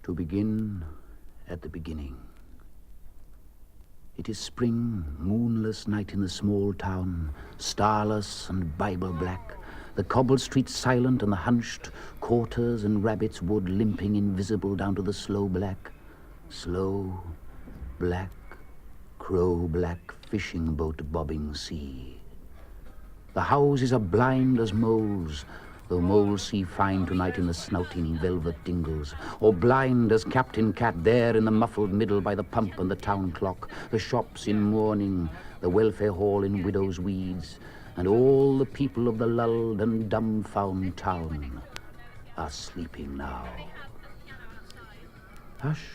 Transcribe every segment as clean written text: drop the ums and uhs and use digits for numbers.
To begin at the beginning. It is spring, moonless night in the small town, starless and Bible black, the cobbled streets silent and the hunched quarters and rabbits' wood limping invisible down to the slow black, crow-black fishing boat bobbing sea. The houses are blind as moles, though moles see fine tonight in the snouting velvet dingles, or blind as Captain Cat there in the muffled middle by the pump and the town clock, the shops in mourning, the welfare hall in widow's weeds, and all the people of the lulled and dumbfound town are sleeping now. Hush,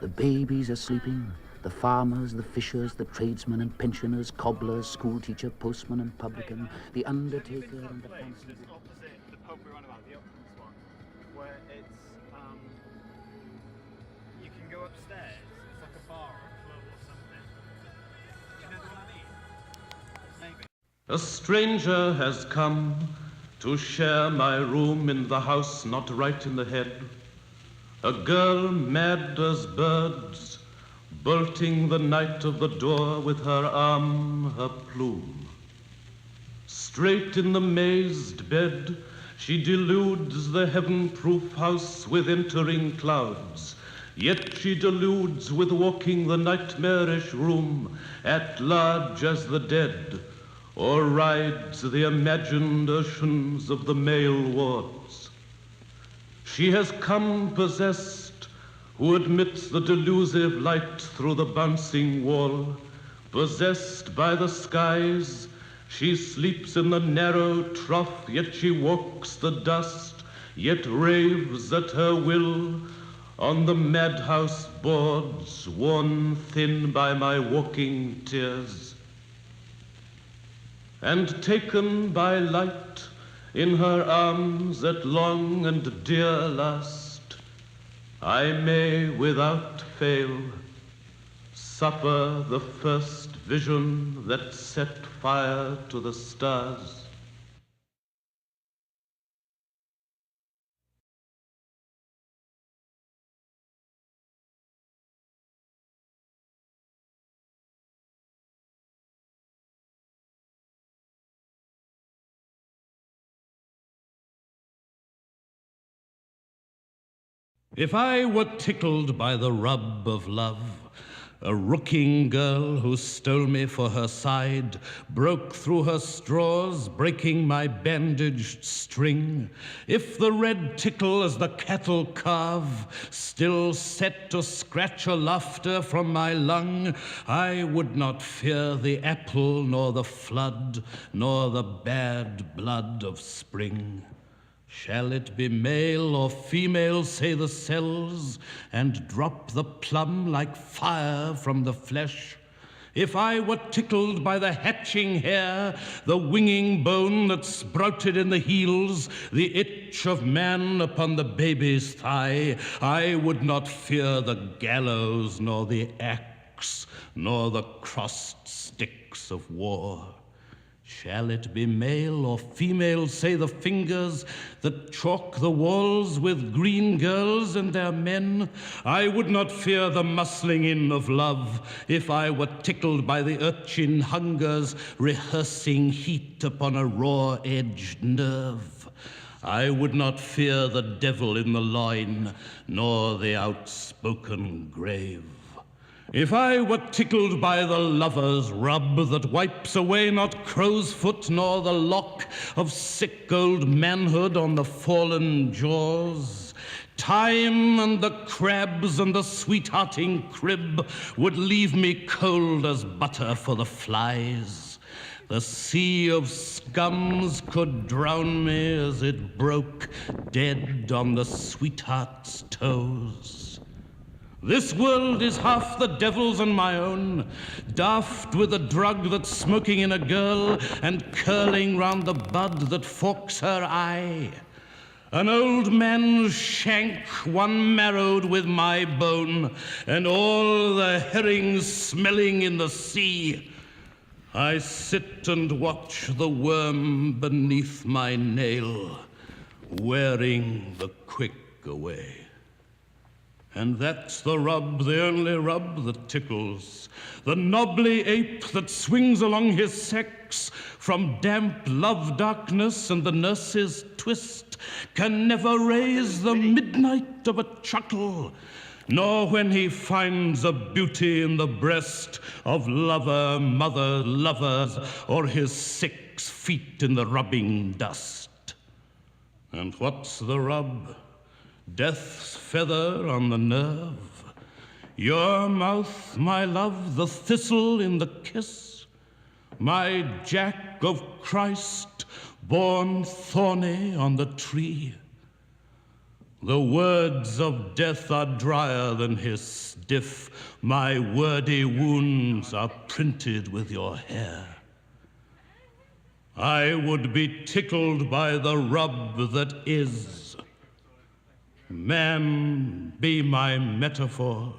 the babies are sleeping, the farmers, the fishers, the tradesmen and pensioners, cobblers, schoolteacher, postman and publican, the undertaker and the fancy... Just opposite the pub we're on about, the Uplands one, where it's, you can go upstairs, it's like a bar or a club or something. Do you know the one I mean? Maybe. A stranger has come to share my room in the house not right in the head. A girl mad as birds, bolting the night of the door with her arm, her plume. Straight in the mazed bed, she deludes the heaven-proof house with entering clouds, yet she deludes with walking the nightmarish room at large as the dead, or rides the imagined oceans of the male wards. She has come possessed, who admits the delusive light through the bouncing wall. Possessed by the skies, she sleeps in the narrow trough, yet she walks the dust, yet raves at her will on the madhouse boards, worn thin by my walking tears. And taken by light in her arms at long and dear last, I may, without fail, suffer the first vision that set fire to the stars. If I were tickled by the rub of love, a rooking girl who stole me for her side, broke through her straws, breaking my bandaged string, if the red tickle as the cattle calve still set to scratch a laughter from my lung, I would not fear the apple nor the flood, nor the bad blood of spring. Shall it be male or female, say the cells, and drop the plum like fire from the flesh? If I were tickled by the hatching hair, the winging bone that sprouted in the heels, the itch of man upon the baby's thigh, I would not fear the gallows, nor the axe, nor the crossed sticks of war. Shall it be male or female, say the fingers that chalk the walls with green girls and their men? I would not fear the muscling in of love if I were tickled by the urchin hungers rehearsing heat upon a raw-edged nerve. I would not fear the devil in the loin, nor the outspoken grave. If I were tickled by the lover's rub that wipes away not crow's foot nor the lock of sick old manhood on the fallen jaws, time and the crabs and the sweethearting crib would leave me cold as butter for the flies. The sea of scums could drown me as it broke dead on the sweetheart's toes. This world is half the devil's and my own, daft with a drug that's smoking in a girl and curling round the bud that forks her eye. An old man's shank, one marrowed with my bone, and all the herrings smelling in the sea. I sit and watch the worm beneath my nail, wearing the quick away. And that's the rub, the only rub that tickles. The knobbly ape that swings along his sex from damp love darkness and the nurse's twist can never raise the midnight of a chuckle, nor when he finds a beauty in the breast of lover, mother, lovers, or his 6 feet in the rubbing dust. And what's the rub? Death's feather on the nerve. Your mouth, my love, the thistle in the kiss. My Jack of Christ, born thorny on the tree. The words of death are drier than his stiff. My wordy wounds are printed with your hair. I would be tickled by the rub that is. Man, be my metaphor.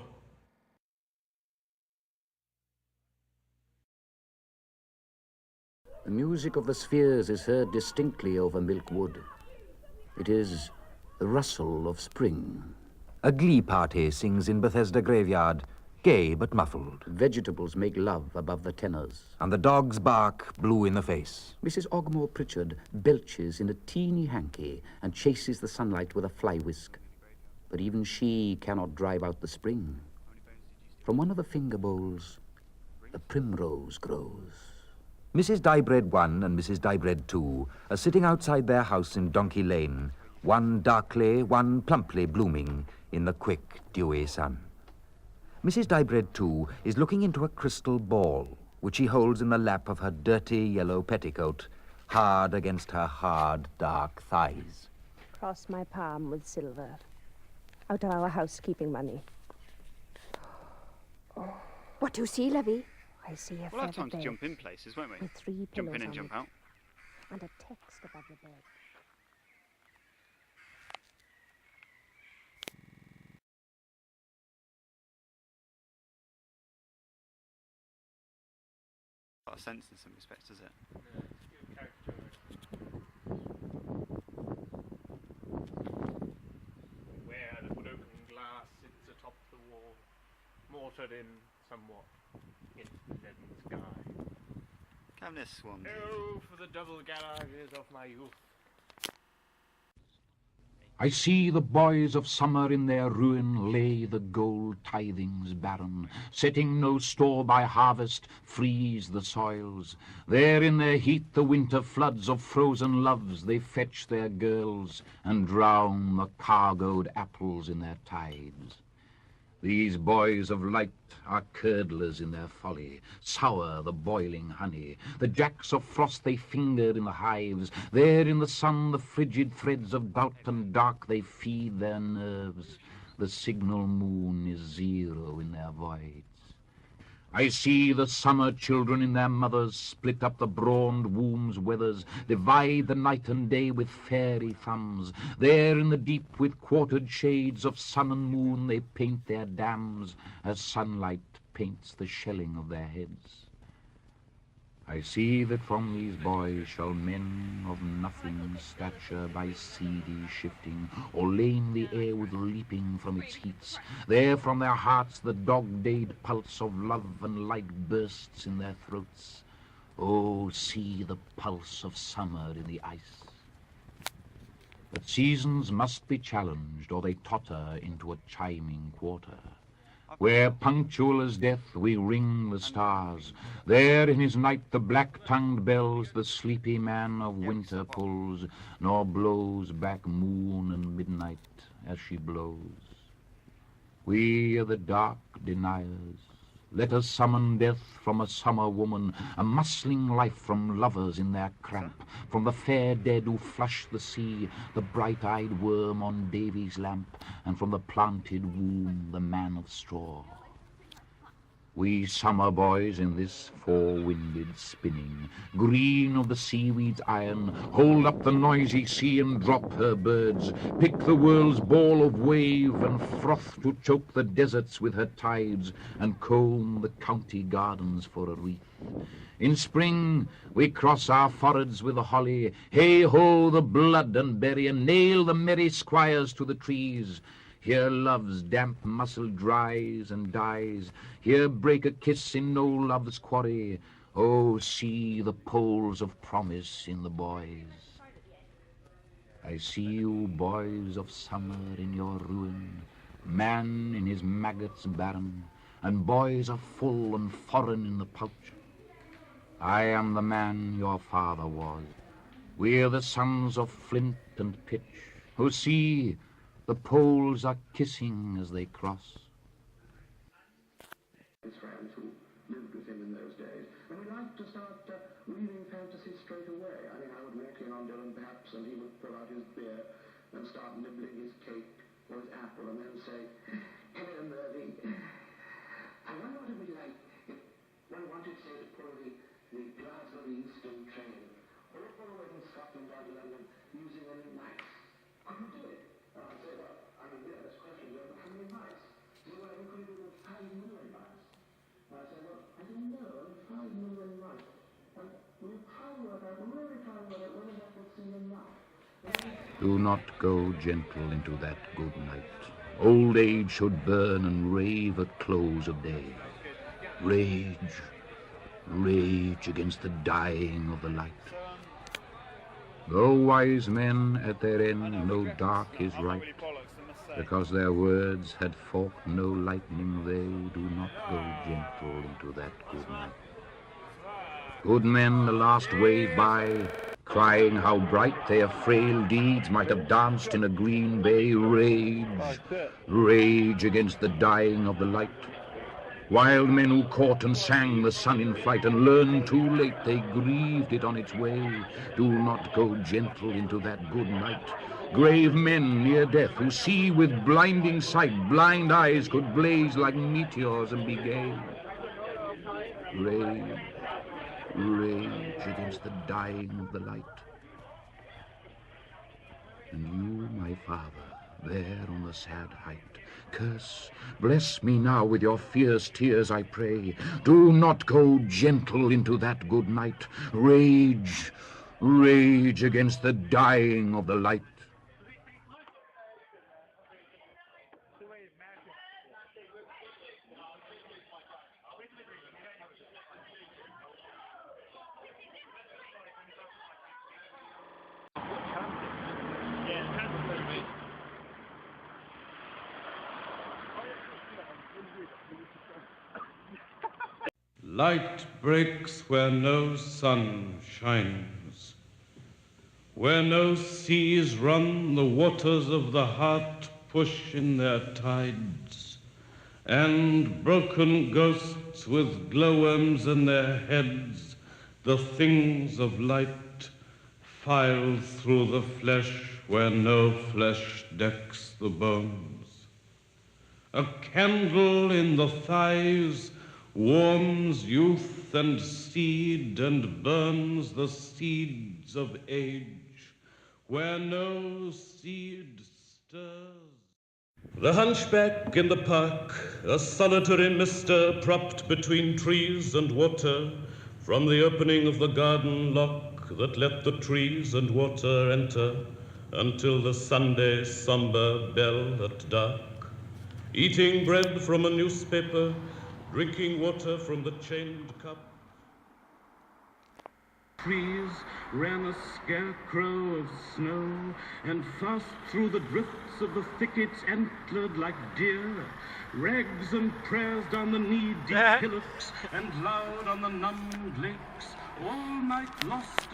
The music of the spheres is heard distinctly over milk wood. It is the rustle of spring. A glee party sings in Bethesda graveyard, gay but muffled. Vegetables make love above the tenors. And the dogs bark blue in the face. Mrs. Ogmore Pritchard belches in a teeny hanky and chases the sunlight with a fly whisk. But even she cannot drive out the spring. From one of the finger bowls, the primrose grows. Mrs. Diebread 1 and Mrs. Diebread 2 are sitting outside their house in Donkey Lane, one darkly, one plumply blooming in the quick, dewy sun. Mrs. Diebread 2 is looking into a crystal ball, which she holds in the lap of her dirty yellow petticoat, hard against her hard, dark thighs. Cross my palm with silver, out of our housekeeping money. Oh. What do you see, Lovey? I see a We'll have time feather to bed jump in places, won't we? with 3 Jump pillows in and on jump it, out. and a text above the bed. Got a sense in some respects, does it? Where the broken glass sits atop the wall, mortared in somewhat in the leaden sky. Come this one. Oh, for the double garages of my youth. I see the boys of summer in their ruin lay the gold tithings barren, setting no store by harvest, freeze the soils. There in their heat the winter floods of frozen loves they fetch their girls and drown the cargoed apples in their tides. These boys of light are curdlers in their folly, sour the boiling honey. The jacks of frost they finger in the hives. There in the sun the frigid threads of doubt and dark they feed their nerves. The signal moon is 0 in their voids. I see the summer children in their mothers split up the brawned womb's weathers, divide the night and day with fairy thumbs. There in the deep with quartered shades of sun and moon they paint their dams as sunlight paints the shelling of their heads. I see that from these boys shall men of nothing stature by seedy shifting, or lame the air with leaping from its heats. There from their hearts the dog-dayed pulse of love and light bursts in their throats. Oh, see the pulse of summer in the ice. But seasons must be challenged, or they totter into a chiming quarter. Where punctual as death we ring the stars, there in his night the black-tongued bells the sleepy man of winter pulls, nor blows back moon and midnight as she blows. We are the dark deniers. Let us summon death from a summer woman, a muscling life from lovers in their cramp, from the fair dead who flush the sea, the bright-eyed worm on Davy's lamp, and from the planted womb the man of straw. We summer boys in this four-winded spinning, green of the seaweed's iron, hold up the noisy sea and drop her birds, pick the world's ball of wave and froth to choke the deserts with her tides, and comb the county gardens for a wreath. In spring we cross our foreheads with the holly, hey-ho the blood and berry, and nail the merry squires to the trees. Here love's damp muscle dries and dies. Here break a kiss in no love's quarry. Oh, see the poles of promise in the boys. I see you, boys of summer, in your ruin, man in his maggots barren, and boys are full and foreign in the pouch. I am the man your father was. We're the sons of flint and pitch, who see the poles are kissing as they cross. His friends who lived with him in those days, and we liked to start weaving fantasies straight away. I mean, I would walk in on Dylan perhaps, and he would pull out his beer and start nibbling his cake or his apple, and then say, "Hello, Murphy. I wonder what it would be like if one wanted, say, to pull the Glasgow Euston train, or if one were in Scotland down to London using any mice. Could you do it?" And I'd say, "Well, I mean, yeah, that's a question, but how many mice?" He said, "Well, you could do with 5 million mice." And I said, "Well, I don't know, only 5 million mice. And we'll try and work out, really try and work out whether that would seem enough." Do not go gentle into that good night. Old age should burn and rave at close of day. Rage, rage against the dying of the light. Though wise men at their end know dark is right, because their words had forked no lightning, they do not go gentle into that good night. Good men the last wave by, crying how bright their frail deeds might have danced in a green bay. Rage, rage against the dying of the light. Wild men who caught and sang the sun in flight, and learned too late they grieved it on its way. Do not go gentle into that good night. Grave men near death who see with blinding sight, blind eyes could blaze like meteors and be gay. Rage, rage against the dying of the light. And you, my father, there on the sad height, curse, bless me now with your fierce tears, I pray. Do not go gentle into that good night. Rage, rage against the dying of the light. Light breaks where no sun shines. Where no seas run, the waters of the heart push in their tides, and broken ghosts with glowworms in their heads, the things of light, file through the flesh where no flesh decks the bones. A candle in the thighs warms youth and seed and burns the seeds of age where no seed stirs. The hunchback in the park, a solitary mister propped between trees and water, from the opening of the garden lock that let the trees and water enter until the Sunday somber bell at dark, eating bread from a newspaper, drinking water from the chained cup. Trees ran a scarecrow of snow, and fast through the drifts of the thickets antlered like deer, rags and prayers down the knee-deep hillocks, and loud on the numbed lakes, all night lost